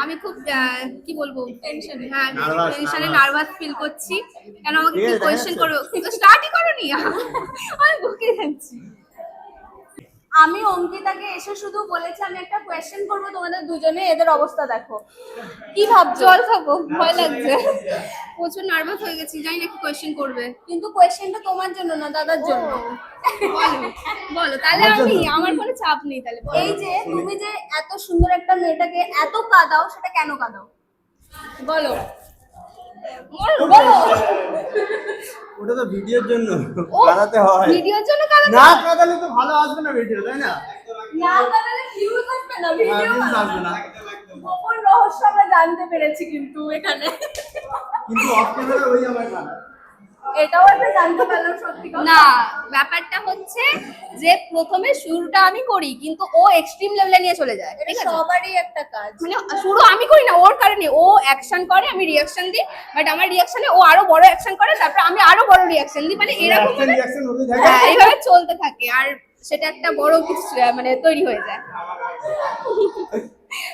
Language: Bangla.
আমি খুব কি বলবো টেনশনে। হ্যাঁ Nervous, টেনশনে nervous. নার্ভাস ফিল করছি কেন আমাকে ঠিক কি আছে, কোয়েশ্চেন দেখা করো স্টার্টই করোনি আমি বুকে যাচ্ছি আমি অঙ্কিতাকে এসে শুধু বলেছি আমি একটা কোয়েশ্চেন করবো তোমাদের দুজনে, এদের অবস্থা দেখো। কি ভাবছো? জল খাবো ভয় লাগছে প্রচুর নার্ভাস হয়ে গেছি জানি না কি কোয়েশ্চেন করবে কিন্তু কোয়েশ্চেনটা তোমার জন্য না, দাদার জন্য। বলো বলো তাহলে আমি আমার কোনো চাপ নেই তাহলে বলো। এই যে তুমি যে এত সুন্দর একটা মেয়েটাকে এত কাঁদাও, সেটা কেন কাঁদাও বলো বলো। ওটা তো ভিডিওর জন্য ও, কাঁদাতে হয়। ভিডিওর জন্য কাঁদাতে না হয়? কাঁদালে তো ভালো আসবে না ভিডিও, তাই না? না কাঁদালে ভিউজ আসবে না, ভিডিও views আসবে না। গোপন রহস্য আমরা জানতে পেরেছি কিন্তু এখানে। কিন্তু অফ ক্যামেরা ওই আমার কাঁদা। এটাও একটা জানতে পারলাম সত্যি কথা। না ব্যাপারটা হচ্ছে যে প্রথমে শুরুটা আমি করি কিন্তু ও এক্সট্রিম লেভেলে নিয়ে চলে যায় এটা ঠিক আছে সবারই একটা কাজ। মানে শুরু আমি করি না ওর কারণে ও অ্যাকশন করে আমি রিঅ্যাকশন দিই বাট আমার রিঅ্যাকশনে ও আরো বড় অ্যাকশন করে তারপর আমি আরো বড় রিঅ্যাকশন দিই মানে এরকম অ্যাকশন রিঅ্যাকশন হতে থাকে। হ্যাঁ এইভাবে চলতে থাকে আর সেটা একটা বড় কিছু মানে তৈরি হয়ে যায়